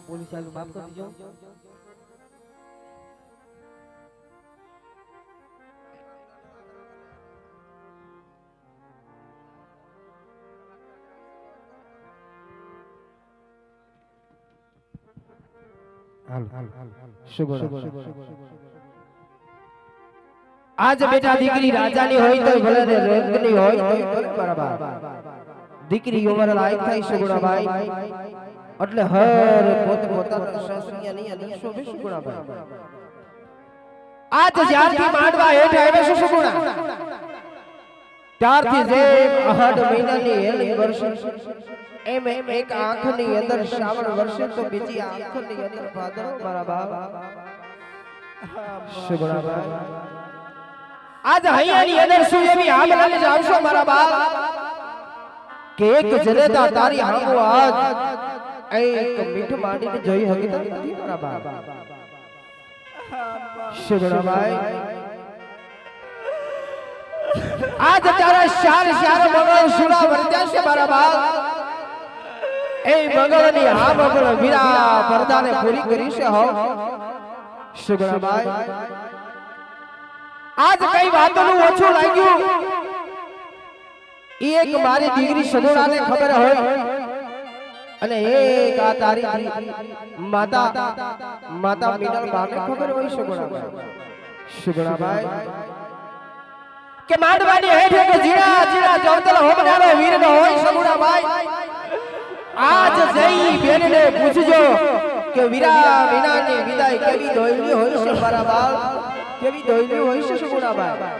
Police વાળું માફ કરી દીજો. આજ બેટા દીકરી રાજાની હોય તો ભલે ને રંગની હોય તો બરાબર દીકરી ઉંમર લાયક થાય સુગુણાભાઈ એટલે હર પોત પોતાના શાસ્ત્રીયની અંદર શોભે સુગુણાભાઈ. આજ જ્યારથી માંડવા હેઠ આવે છે સુગુણા ત્યારથી જે 8 મહિનાની હેલી વર્ષ એમ એક આંખની અંદર શ્રાવણ વર્ષે તો બીજી આંખની અંદર ભાદરવો બરાબર સુગુણાભાઈ. આજ હૈયાની અંદર શું એવી આગ લાગી જાવશો મારા બાપ કે એક જનેતા તારી હામો આજ એક મીઠ માંડીને જોઈ હકીકત નથી મારા બાપ સુગુણાભાઈ. આજ તારા શાર શાર મંગળ સુરા વર્ત્યા છે મારા બાપ એ મંગળની હા મંગળ વીરા પરદાને પૂરી કરી છે હો સુગુણાભાઈ. આજ કઈ વાતોનું ઓછું લાગ્યું એક મારી દીકરી સગુણાને ખબર હોય અને એક આ તારી માતા મિનલ બાને ખબર હોય સુગુણાભાઈ કે માંડવાની હેઠે કે જીરા જીરા જવતલ હોમનારો વીરનો હોય સગુણાભાઈ. આજ જઈ બેનને પૂછજો કે વીરા વિનાની વિદાય કેવી દોયલી હોય છે મારા બાપ કેવી દોયલી હોય છે સુગુણાભાઈ.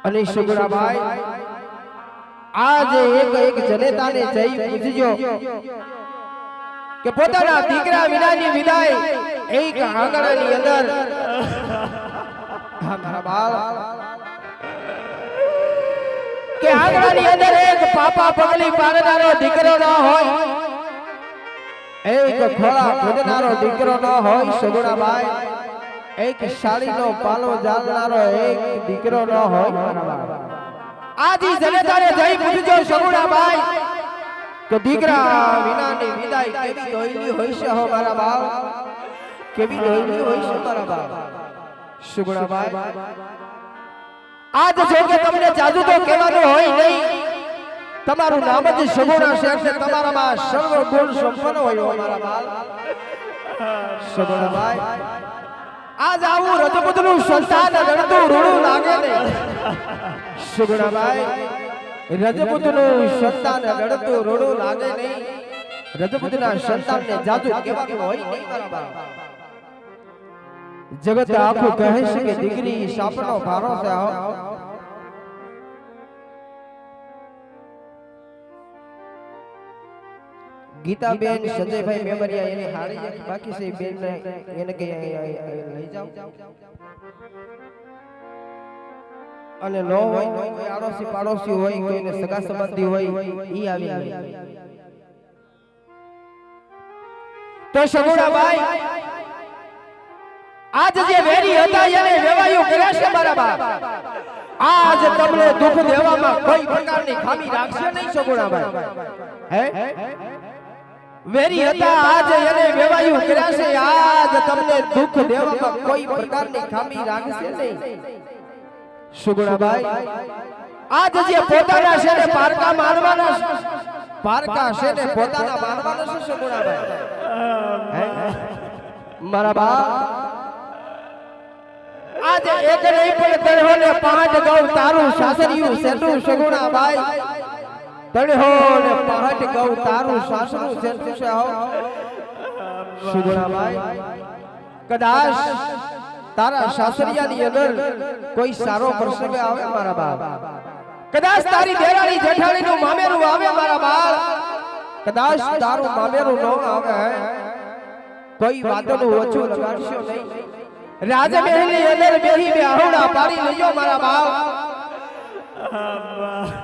અને સુગુણાભાઈ આજે એક જનેતાને જઈ પૂછજો કે પોતાના દીકરા વિનાની વિદાય એક આંગણાની અંદર મારા બાપ કે આંગણાની અંદર એક પાપા પગલી પાડનારો દીકરો ન હોય એક ખોળા ખોદનારો દીકરો ન હોય સુગુણાભાઈ એક શાળીનો પાલો જાળનારો એક દીકરો ન હોય. આજી જનેતાને જઈ પૂછજો સુગુણાભાઈ કે દીકરા વિનાની વિદાય કેવી દોયલી હોય છે હો મારા બાપ કેવી દોયલી હોય છે મારા બાપ સુગુણાભાઈ. આજ જો કે તમને જાદુ તો કહેવાનું હોય નહીં તમારું નામ જ સગુણા છે એટલે તમારામાં સર્વ ગુણ સંપન્ન હોય મારા બાપ સુગુણાભાઈ. આજ આવું રજપૂતનું સંતાન રડતું રૂડું લાગે ને સુગુણાભાઈ રજપૂતનું સંતાન રડતું રૂડું લાગે નહીં રજપૂતના સંતાનને જાદુ કહેવાનું હોય નહીં મારા બાપ. જગત આખું કહે છે કે દીકરી સાપનો ભારો છે. ગીતાબેન સંજયભાઈ મેમરિયા એની હારી એક બાકી છે બેન ને એને કે લઈ જાવ અને નો હોય કોઈ આડોશી પાડોશી હોય કોઈને સગા સંબંધી હોય ઈ આવી તો સગુણાભાઈ આજ જે વેરી હતા એને વેવાયું કર્યા છે મારા બાપ. આજ તમને દુઃખ દેવામાં કોઈ પ્રકારની ખામી રાખશે નહીં સગુણાભાઈ. હે વેરી હતા આજ એને વેવાયું કર્યા છે આજ તમને દુઃખ દેવામાં કોઈ પ્રકારની ખામી રાખશે નહીં સુગુણાભાઈ. આજ જે પોતાના છે ને પારકા મારવાના પારકા છે ને પોતાના મારવાના છે સુગુણાભાઈ મારા બાપ. આજ એક નહીં પણ તણહો ને 5 ગૌ તારું સાસરિયું સેટું સગુણાભાઈ તણહો ને 5 ગૌ તારું સાસરું સેટું છે હો સુગુણાભાઈ. કદાચ તારા સાસરિયાની અંદર કોઈ સારો પ્રસંગ આવે મારા બાપ કદાચ તારી દેરાણી જેઠાણીનું મામેરું આવે મારા બાપ કદાચ તારું મામેરું ન આવે કોઈ વાતનું ઓછું લગાડશો નહીં રાજમહેલની અંદર બેહી બેહુડા પાડી લઈયો મારા બાપ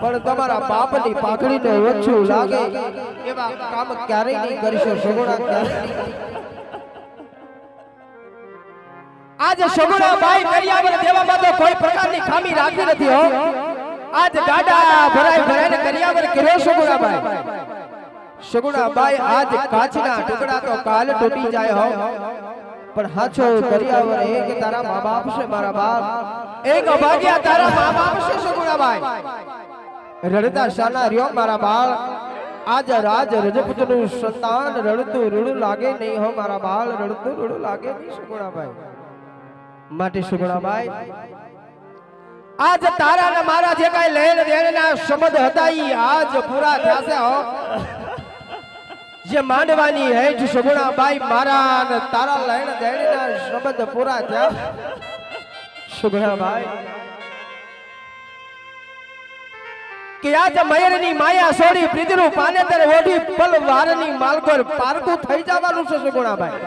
પણ તમારા બાપની પાઘડીને ઓછું લાગે એવા કામ ક્યારેય નહીં કરશો સગુણા ક્યારેય. આજ સગુણાભાઈ કરિયાવર દેવામાં તો કોઈ પ્રકારની ખામી રાખી નથી હો. આજ ગાડા ભરાય ભરાઈને કરિયાવર કર્યો સગુણાભાઈ સગુણાબાઈ આજ કાચના ટુકડા તો કાલ તૂટી જાય હો, પણ હાચો કર્યાવર એક તારા મા બાપ છે મારા બાપ, એક અભાગ્યા તારા મા બાપ છે સગુણાબાઈ. રડતા શાના રહ્યો મારા બાળ, આજ રાજ રજપૂતનું સંતાન રડતું રૂડું લાગે નહીં હો મારા બાળ, રડતું રૂડું લાગે નહીં સગુણાબાઈ. માટે સગુણાબાઈ આજ તારા ને મારા જે કઈ લેણ દેણના સંબંધ હતા ઈ આજ પૂરા થશે હો. જે માંડવાની હેઠ સગુણાબાઈ મારા ને તારા લેણ દેણના સંબંધ પૂરા થયા સગુણાબાઈ. કે આજ મયરની માયા છોડી પ્રીતિનું પાનેતર ઓઢી પલવારની માલકોર પારકું થઈ જવાનું છે સગુણાબાઈ.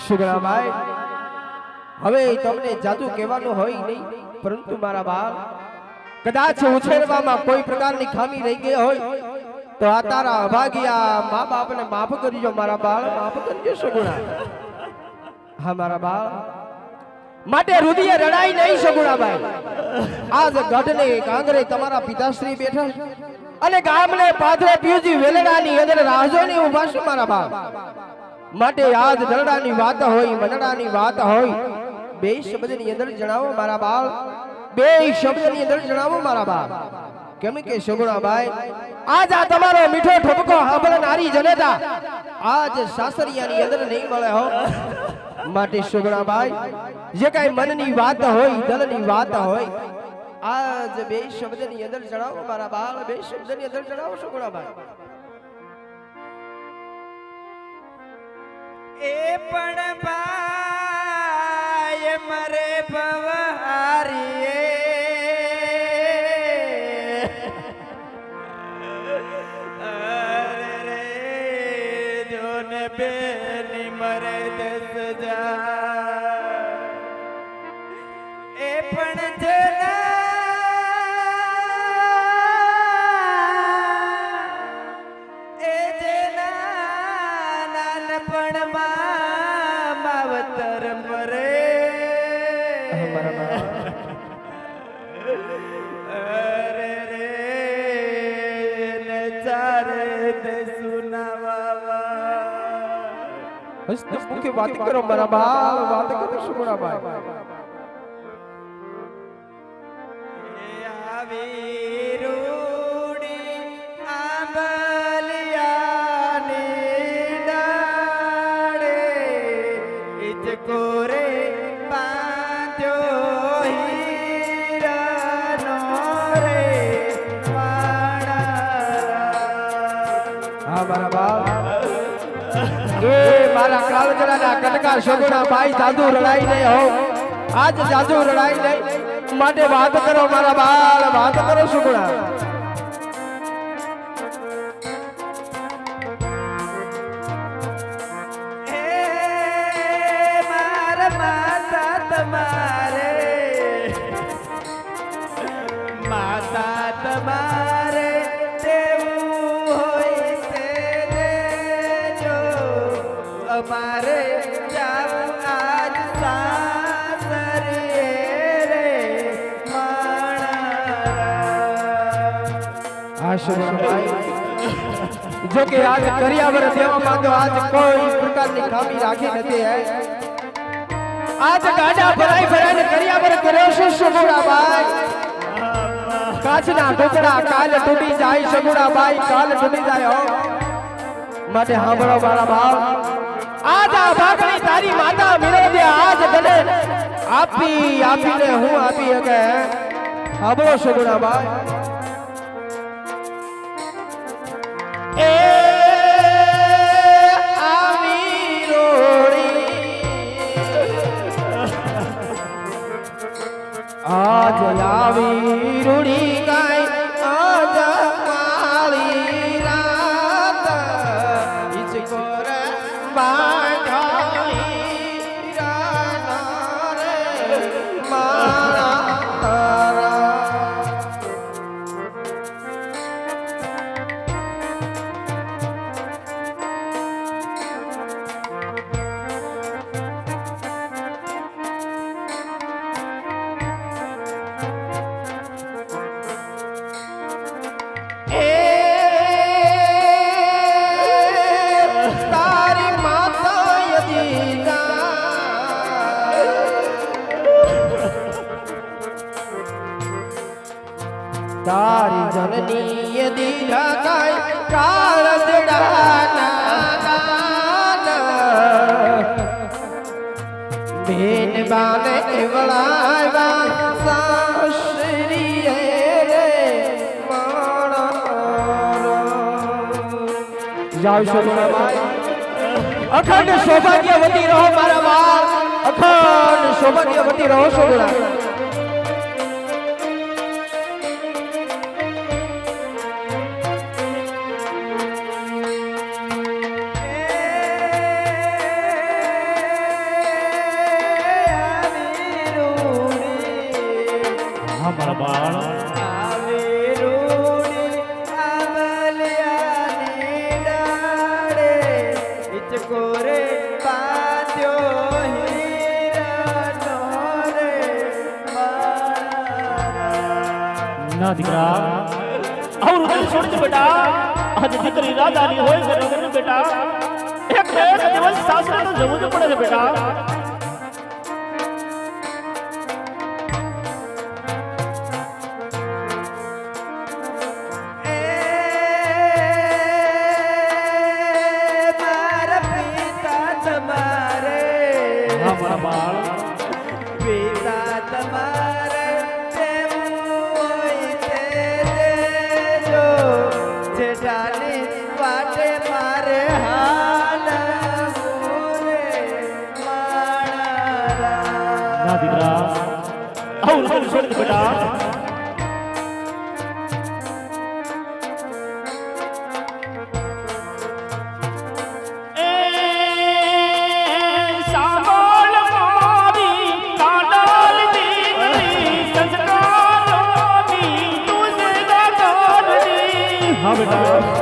સગુણાબાઈ હવે તમને જાદુ કહેવાનું હોય નહીં, પરંતુ મારા બાળ કદાચ ઉછેરવામાં કોઈ પ્રકારની ખામી રહી ગઈ હોય તો આ તારા અભાગ્યા મા બાપને માફ કરજો મારા બાળ, માફ કરજો સગુણા. હા મારા બાળ માટે રુધિર રડાઈ નહીં સગુણાબાઈ. આજ ગઢને કાંગરે તમારા પિતાશ્રી બેઠા અને ગામને પાદરે પિયુજી વેલડાની અંદર રાહજોની ઊભા છે મારા બાળ. માટે આજ દરડાની વાત હોય મનડાની વાત હોય બે શબ્દની અંદર જણાવો મારા બાળ, બે શબ્દની અંદર જણાવો મારા બાળ. કેમ કે સગુણાબાઈ આજ આ તમારો મીઠો ઠપકો સાંભળનારી જનતા આજ સાસરિયાની અંદર નહીં મળે હો. માટે સગુણાબાઈ જે કઈ મનની વાત હોય દિલની વાત હોય આજ બે શબ્દની અંદર જણાવો મારા બાળ, બે શબ્દની અંદર જણાવો સગુણાબાઈ. એ પણ ભાઈ મરે ભવહારીએ અરે રે જોન બેની મરે દસ જા એ પણ જના એ જેના નાનપણમાં માવતર મરે અરે રે ને ચારે તે સુનાવા હસત મુખે વાત કરો મારા બાળ, વાત કરો સગુણાબાઈ. આવી રૂડી આંબલિયાની ડાળે ઇચકો રે બાંધ્યો હીરાનો રે હા મારા બાળ એ મારા કાળજરાના કટકા સગુણાબાઈ જાદુ રડાઈ નહીં હો, આજ જાદુ રડાઈ નહીં. માટે વાત કરો મારા બાળ, વાત કરો સગુણા. મારા માતા તમારે માતા તમારે તેવું હોય તે દેજો, અમારે જાવું આજ સાસરીએ રે માણા. હા સગુણાબાઈ જો કે આજ કર્યાવર દેવામાં તો આજ કોઈ પ્રકારની ખામી રાખી નથી હે. આજ ગાડા ભરાઈ ભરાઈને કર્યાવર કર્યો છે સગુણાબાઈ. કાચના ટુકડા કાલ તૂટી જાય સગુણાબાઈ, કાલ તૂટી જાય હો. માટે સાંભળો મારા બાપ, આજ આ ભાગની તારી માતા વિરોધે આજ ગલે આપીને હું આપી કે સાંભળો સગુણાબાઈ. એ આવી રોડી આજ આવી રૂડી ગાય આજ માળી રાત ઇચકો રે બાંધાઈ રાના રે મારા ધનની દીધા કાય કાળ જડાના બેન બાને વળાવા સાસરીએ રે જાવ સગુણાબાઈ અખંડ સૌભાગ્યવતી રહો મારા બાળ અખંડ સૌભાગ્યવતી રહો સગુણા મારા બાળ ના દીકરા આવું રૂપિયા છોડ દે બેટા આજે દીકરી રાજાની હોય ઘરે બેટા એક દિવસ સાસરે તો જવું જ પડે છે બેટા પિતા તમારે જેવું હોય તે દેજો જેઠાની વાટે મારે હાલવું રે મારા ના દીકરા આવું રૂપિયા છોડ દે બેટા हाँ बेटा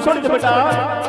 छोड़ दे बेटा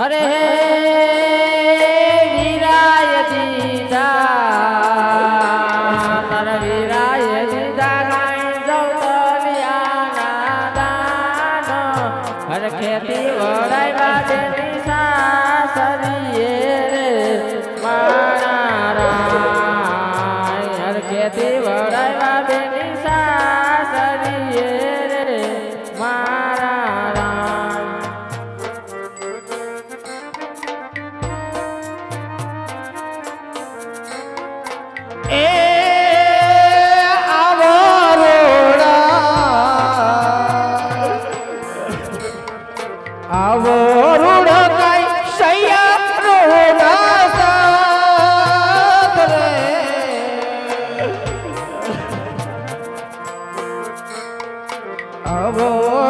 અરે વીરાય દીધા તર વીરાય દીધા ગાય જવતલિયાના દાન હર ખેતી વડાઈ બાજેની સાસરીએ રે મારા રાય હર ખેતી વડાઈ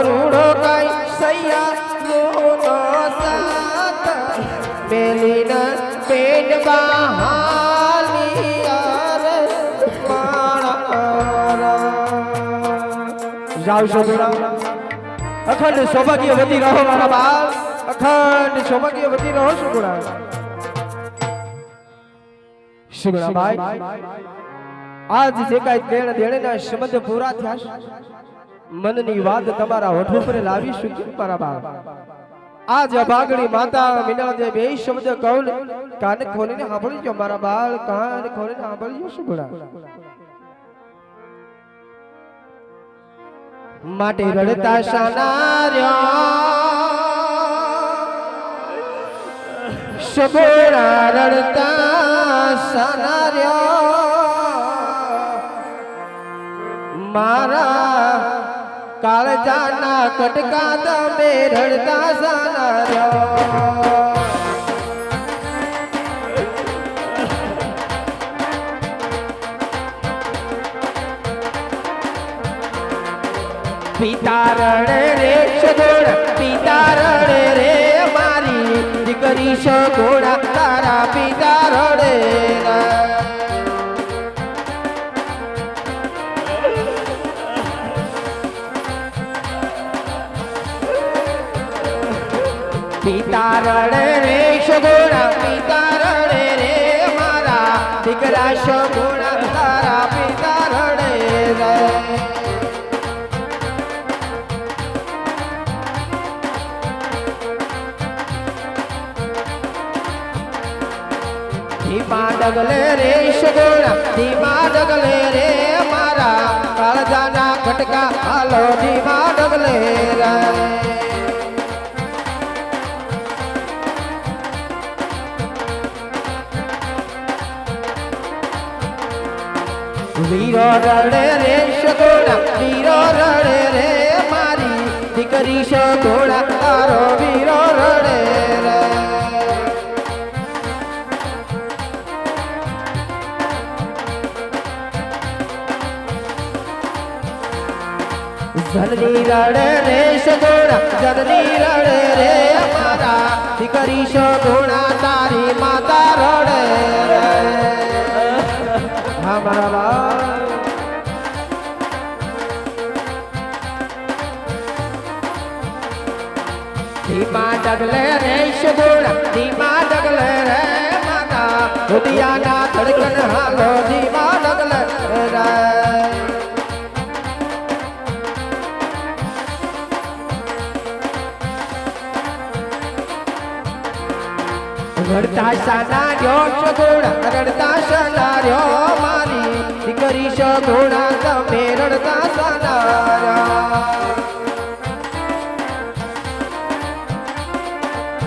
રૂડો કઈ સૈયા નો સાથ મેલીન પેટ બહાલી યાર મારા જાવ સગુણા અખંડ સૌભાગ્યવતી રહો મારા બાપ અખંડ સૌભાગ્યવતી રહો સગુણા ભાઈ આજ જે કાંઈ દેણ દેણના સંબંધ પૂરા થયા છે મનની વાત તમારા હોઠ ઉપર લાવીશું મારા બાપ આજ અભાગણી માતા મીના દે બે શબ્દ કહું કાન ખોલીને સાંભળજો મારા બાળ કાન ખોલીને સાંભળજો સુગુણા માટે રડતા સાનાર્યા સુગુણા રડતા સાનાર્યા મારા કાળજાના કટકા તમે રડતા સાનાર્યા પિતા રડે રે સગોળ પિતા રડે રે મારી દીકરી સગોળા તારા પિતા રડે પિતા રડે રે સગોળા પિતા રડે રે મારા દીકરા સગોળા તારા પિતા રડે રે ધીમા ડગલે રે સગોળા ધીમા ડગલે રે મારા કાળજાના કટકા હાલો ધીમા ડગલે રે વીરો રડે રે સગોળા વીરો રડે રે મારી દીકરી સગોળા તારો વીરો રડે રે જનની રડે રે સગોળા જનની રડે રે મારા દીકરી સગોળા તારી માતા રડે રે હા મારા ધીમા ડગલે રે સગોળા ધીમા ડગલે રે માતા રુદિયાના ધડકન હાલો ધીમા ડગલે રે રડતા સાનાર્યો સગોળા રડતા સાનાર્યો મારી દીકરી સગોળા તમે રડતા સાનાર્યા